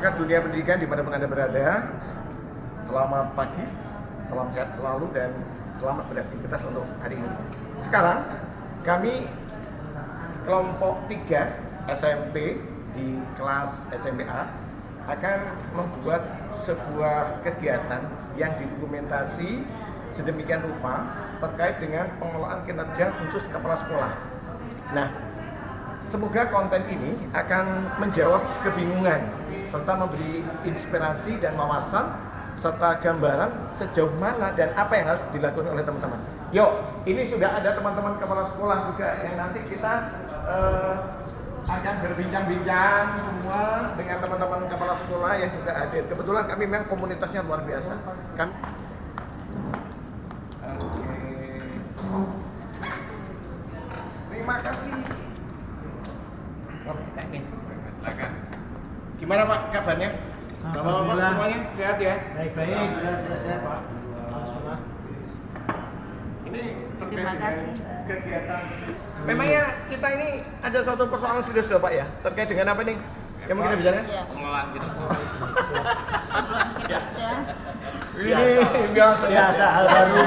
masyarakat dunia pendidikan dimanapun Anda berada, selamat pagi, salam sehat selalu dan selamat beraktivitas untuk hari ini. Sekarang kami kelompok 3 SMP di kelas SMPA akan membuat sebuah kegiatan yang didokumentasi sedemikian rupa terkait dengan pengelolaan kinerja khusus kepala sekolah. Nah, semoga konten ini akan menjawab kebingungan serta memberi inspirasi dan wawasan serta gambaran sejauh mana dan apa yang harus dilakukan oleh teman-teman. Yuk, ini sudah ada teman-teman kepala sekolah juga yang nanti kita akan berbincang-bincang semua dengan teman-teman kepala sekolah yang juga hadir. Kebetulan kami memang komunitasnya luar biasa. Terima kasih. Silakan. Gimana Pak kabarnya? Bapak-bapak semuanya sehat ya? Baik-baik, sehat Pak. Ini terkait dengan kegiatan. Memangnya kita ini ada suatu persoalan serius loh Pak ya? Terkait dengan apa nih? Yang mau kita bicarakan? Ya. Pengelolaan kinerja. Kinerja. Ini biasa Hal baru.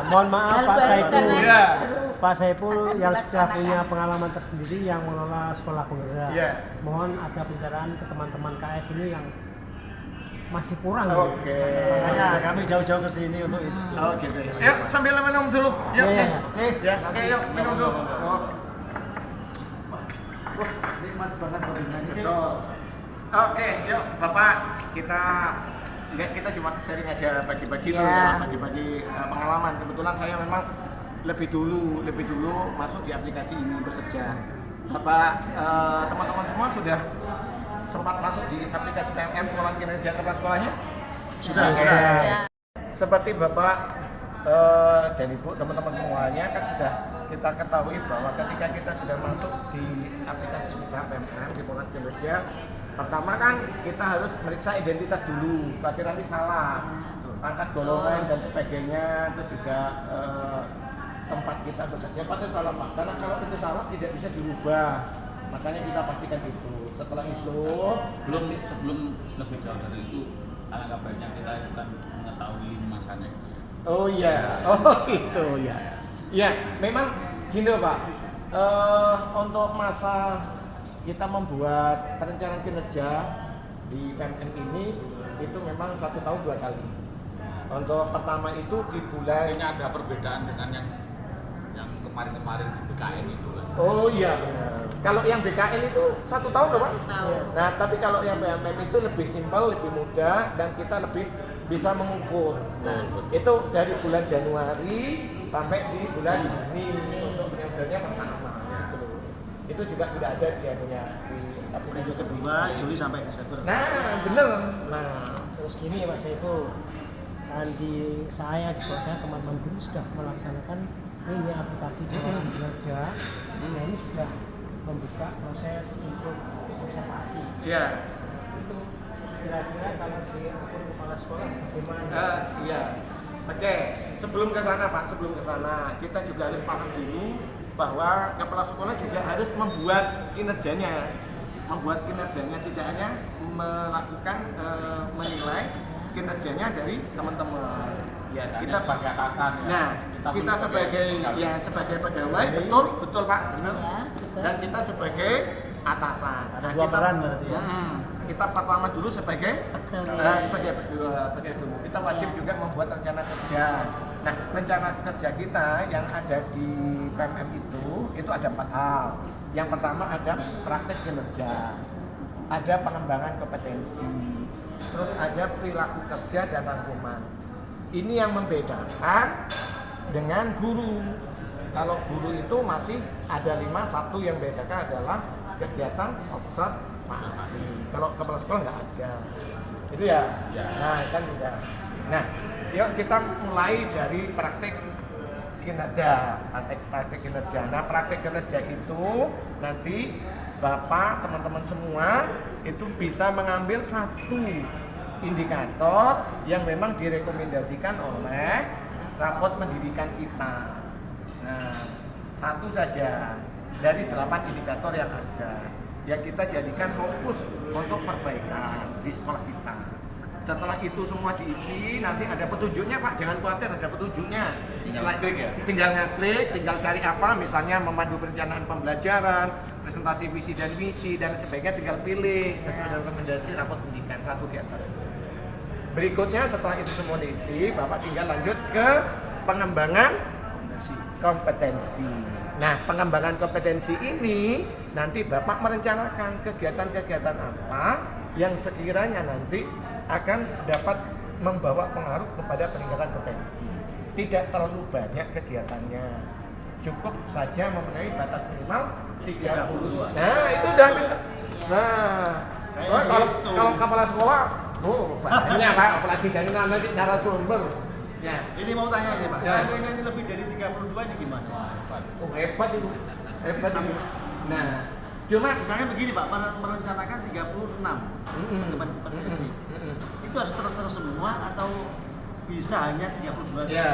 Mohon maaf Hal Pak baru Saiful. karena Iya. baru Pak Saiful yang sudah dilaksanakan. punya pengalaman tersendiri yang mengelola sekolah penggerak. Iya. Mohon ada pencerahan ke teman-teman KS ini yang masih kurang. Oke. Makanya kami jauh-jauh ke sini untuk itu. Oh gitu ya. Yuk sambil minum dulu. Yuk. Iya, nih. iya. Ya, oke yuk minum dulu. Oh. Wah, nikmat banget kopinya ini. Betul. Oke, yuk Bapak kita cuma sharing aja bagi-bagi tuh ya, Ya. bagi-bagi pengalaman. Kebetulan saya memang lebih dulu masuk di aplikasi ini bekerja. Bapak teman-teman semua sudah sempat masuk di aplikasi PMM pengelolaan kinerja kepala sekolahnya? Sudah. Ya. Seperti Bapak dan Ibu, teman-teman semuanya kan sudah kita ketahui bahwa ketika kita sudah masuk di aplikasi kita PMM di pengelolaan kinerja, pertama kan kita harus meriksa identitas dulu, berarti nanti salah, angkat golongan dan sebagainya, terus juga tempat kita bekerja pasti salah Pak, karena kalau itu salah tidak bisa dirubah, makanya kita pastikan itu. Setelah itu Sebelum lebih jauh dari itu, alangkah baiknya kita bukan mengetahui masanya. oh iya, oh gitu ya. Ya, memang gini Pak. Untuk masa kita membuat perencanaan kinerja di PMM ini itu memang 1 tahun 2 kali. Untuk pertama itu di bulan. Kayaknya ada perbedaan dengan yang kemarin-kemarin di BKN itu. Oh iya benar. Kalau yang BKN itu 1 tahun loh Pak. Tahun. Nah tapi kalau yang PMM itu lebih simpel, lebih mudah dan kita lebih bisa mengukur. Nah, itu dari bulan Januari sampai di bulan Juni untuk periodenya pertama. Gitu. Itu juga sudah ada di anunya di aplikasi Kedua, Juli sampai Desember. Nah, bener. Nah, Terus gini Mas Saiful, kan di sekolah saya teman-teman guru sudah melaksanakan ini aplikasi pengelolaan kinerja. Nah, ini sudah membuka proses untuk observasi. iya. Itu kira-kira kalau di akun kepala sekolah bagaimana? Iya. Oke, sebelum ke sana Pak, kita juga harus paham dulu bahwa kepala sekolah juga harus membuat kinerjanya. Tidak hanya melakukan menilai kinerjanya dari teman-teman. Ya, kita sebagai atasan ya. Nah, kita sebagai pegawai, betul Pak, benar. Ya, betul. Dan kita sebagai atasan. Ada Nah, dua kita peran berarti ya? Kita pertama dulu sebagai Pegawai. sebagai pegawai dulu. Kita wajib Ya. juga membuat rencana kerja. Nah, rencana kerja kita yang ada di PMM itu ada 4 hal. Yang pertama ada praktek kinerja, ada pengembangan kompetensi, terus ada perilaku kerja dan rangkuman. Ini yang membedakan dengan guru. Kalau guru itu masih ada 5, satu yang membedakan adalah kegiatan observasi. Kalau kepala sekolah nggak ada. Itu ya. Nah, kan tidak. Nah, yuk kita mulai dari praktek kinerja. Praktek kinerja. Nah, praktek kinerja itu nanti Bapak, teman-teman semua itu bisa mengambil satu indikator yang memang direkomendasikan oleh raport pendidikan kita. Nah, satu saja dari 8 indikator yang ada. yang kita jadikan fokus untuk perbaikan di sekolah kita. Setelah itu semua diisi, nanti ada petunjuknya Pak, jangan khawatir, ada petunjuknya. Tinggal klik ya? Tinggal ngeklik, tinggal cari apa, misalnya memandu perencanaan pembelajaran, presentasi visi dan misi, dan sebagainya, tinggal pilih sesuai dengan rekomendasi rapor pendidikan, satu di antara. Berikutnya setelah itu semua diisi, Bapak tinggal lanjut ke pengembangan kompetensi. Nah, pengembangan kompetensi ini nanti Bapak merencanakan kegiatan-kegiatan apa yang sekiranya nanti akan dapat membawa pengaruh kepada peningkatan kompetensi. Tidak terlalu banyak kegiatannya, cukup saja memenuhi batas minimal 30. Nah, itu udah pintar. Nah, kalau kepala sekolah, banyak Pak, apalagi jadi nanti narasumber. Ya. Ini mau tanya ini Pak, Ya. seandainya ini lebih dari 32 ini gimana? Oh, hebat itu. Nah, cuma Misalnya begini Pak, merencanakan 36 teman kompetensi. Itu harus terserah semua atau bisa hanya 32 saja? Ya,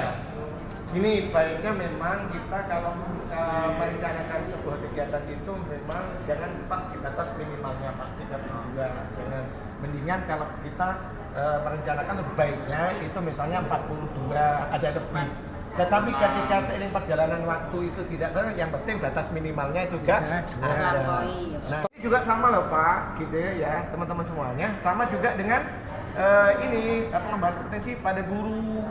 ini baiknya memang kita kalau merencanakan sebuah kegiatan itu memang jangan pas di batas minimalnya Pak, 32. Jangan, mendingan kalau kita merencanakan lebih baiknya itu misalnya 42, ada lebih. Tetapi ketika seiring perjalanan waktu itu tidak tahu, yang penting batas minimalnya juga ada. Nah, ini juga sama loh Pak, gitu ya teman-teman semuanya. Sama juga dengan ini pengembangan kompetensi pada guru.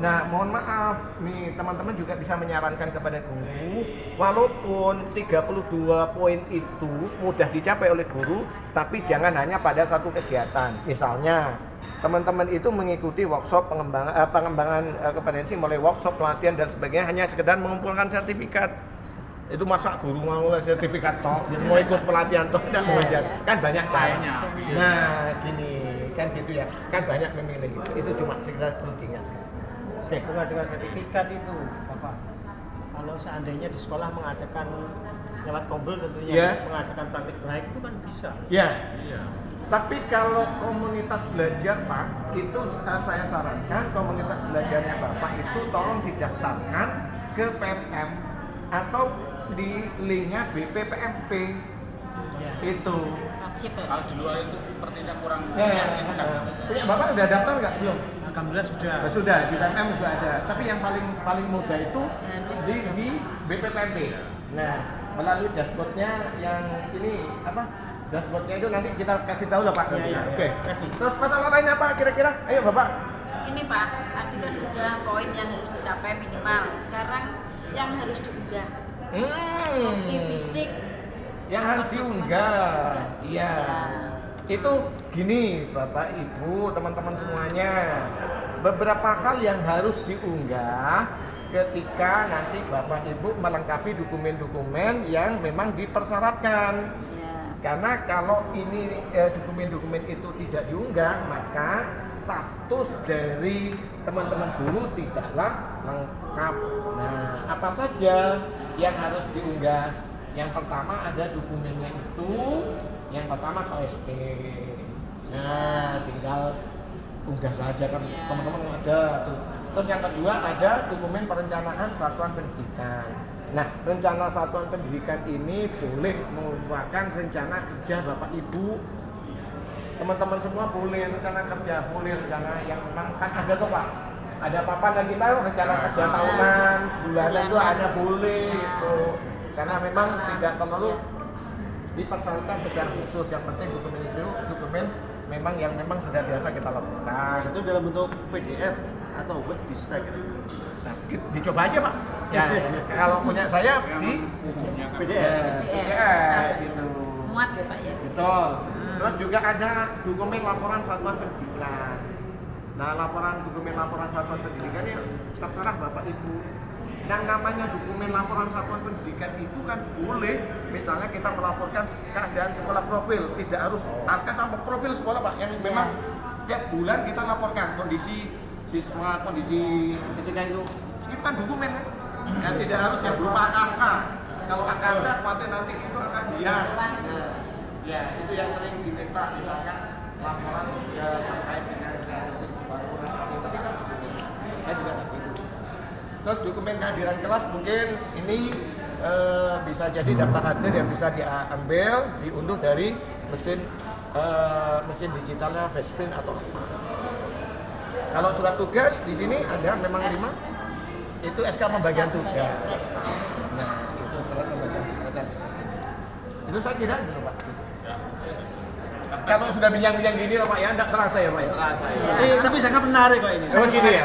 Nah, mohon maaf nih teman-teman juga bisa menyarankan kepada guru, walaupun 32 poin itu mudah dicapai oleh guru, tapi jangan hanya pada satu kegiatan. Misalnya teman-teman itu mengikuti workshop pengembangan kompetensi, mulai workshop, pelatihan dan sebagainya, hanya sekedar mengumpulkan sertifikat. Itu masa guru mau sertifikat toh, jadi mau ikut pelatihan toh tidak mengajar, kan banyak caranya. Nah, gini kan gitu ya, kan banyak memilih itu cuma sekedar pentingnya. Oke, dengan sertifikat itu, Bapak. Kalau seandainya di sekolah mengadakan lewat kombel tentunya mengadakan praktik baik itu kan bisa. Ya. Tapi kalau komunitas belajar Pak, itu saya sarankan komunitas belajarnya Bapak itu tolong didaftarkan ke PMM atau di linknya BPPMP. Itu. Kalau di luar itu sepertinya kurang Ya. meyakinkan. Punya Bapak udah daftar nggak? Belum? Alhamdulillah sudah. Sudah, di PMM juga ada. Tapi yang paling mudah itu di BPPMP. Nah, melalui dashboardnya yang ini apa? Dashboardnya itu nanti kita kasih tahu lah Pak. Oke. Kasih. Terus masalah lain apa kira-kira? Ayo Bapak. Ini Pak, tadi kan sudah poin yang harus dicapai minimal. Sekarang yang harus diunggah. Bukti fisik. Yang harus diunggah. Iya. Itu gini Bapak Ibu, teman-teman semuanya. Beberapa hal yang harus diunggah ketika nanti Bapak Ibu melengkapi dokumen-dokumen yang memang dipersyaratkan. Karena kalau ini dokumen-dokumen itu tidak diunggah, maka status dari teman-teman guru tidaklah lengkap. Nah, apa saja yang harus diunggah? Yang pertama ada dokumennya itu, yang pertama KSP. Nah, tinggal unggah saja kan teman-teman ada. Terus yang kedua ada dokumen perencanaan satuan pendidikan. Nah, rencana satuan pendidikan ini boleh merupakan rencana kerja Bapak Ibu. Teman-teman semua boleh rencana kerja, boleh rencana yang memang kan ada tuh Pak. Ada papan lagi tahu rencana kerja tahunan, bulanan itu hanya boleh itu. Karena memang tidak terlalu dipersyaratkan secara khusus. Yang penting dokumen itu dokumen memang yang memang sudah biasa kita lakukan. Itu dalam bentuk PDF atau Word bisa gitu. Nah, dicoba aja Pak. Ya, kalau punya saya di PDF gitu. Muat ya Pak ya. Betul. Terus juga ada dokumen laporan satuan pendidikan. Nah, dokumen laporan satuan pendidikan ya terserah Bapak Ibu. Yang namanya dokumen laporan satuan pendidikan itu kan boleh, misalnya kita melaporkan keadaan sekolah profil, tidak harus angka sama profil sekolah Pak, yang memang tiap bulan kita laporkan kondisi siswa, kondisi ketika itu kan dokumen kan, yang tidak harus yang berupa angka. Kalau angka khawatir nanti itu akan bias. Ya, itu yang sering diminta, misalkan laporan terkait dengan hasil pembangunan, tapi kan dokumen. Saya juga tak itu. Terus dokumen kehadiran kelas mungkin ini bisa jadi daftar hadir yang bisa diambil, diunduh dari mesin digitalnya Vesprin atau apa. Kalau surat tugas di sini ada memang 5, itu SK pembagian tugas. Nah, itu surat pembagian tugas dan sebagainya. Itu saya kira dulu Pak. Kalau sudah bincang-bincang gini loh Pak ya, enggak terasa ya Pak ya? Terasa ya. Tapi sangat menarik kok ini. Oh gini ya?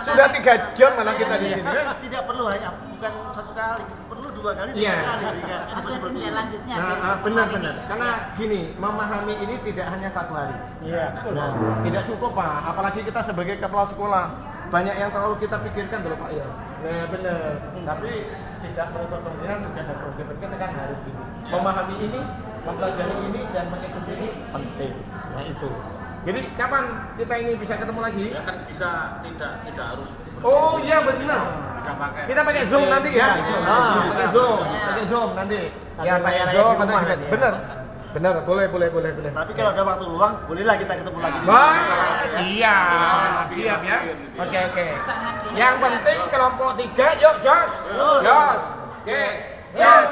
Sudah 3 jam malah kita di sini. Tidak perlu hanya bukan 1 kali, perlu 2 kali, 3 Iya. kali. Jika Ada seperti tindak ini. lanjutnya. Benar-benar. Karena gini, memahami ini tidak hanya 1 hari. Iya, betul. Nah, tidak cukup Pak, apalagi kita sebagai kepala sekolah banyak yang terlalu kita pikirkan dulu Pak ya. Nah benar, tapi tidak menutup kemungkinan tugas dan program kita kan harus gitu. Memahami ini, mempelajari ini dan mengeksekusi ini penting. Nah itu. Jadi kapan kita ini bisa ketemu lagi? Ya kan bisa tidak harus Oh iya benar. bisa pakai. Kita pakai Zoom nanti ya. Pakai Zoom, nanti. Ya pakai Zoom nanti juga. Benar. Benar, boleh. Tapi kalau ada waktu luang, bolehlah kita ketemu lagi. Wah, siap ya. Oke. Yang penting kelompok 3, yuk Jos. Oke, Jos.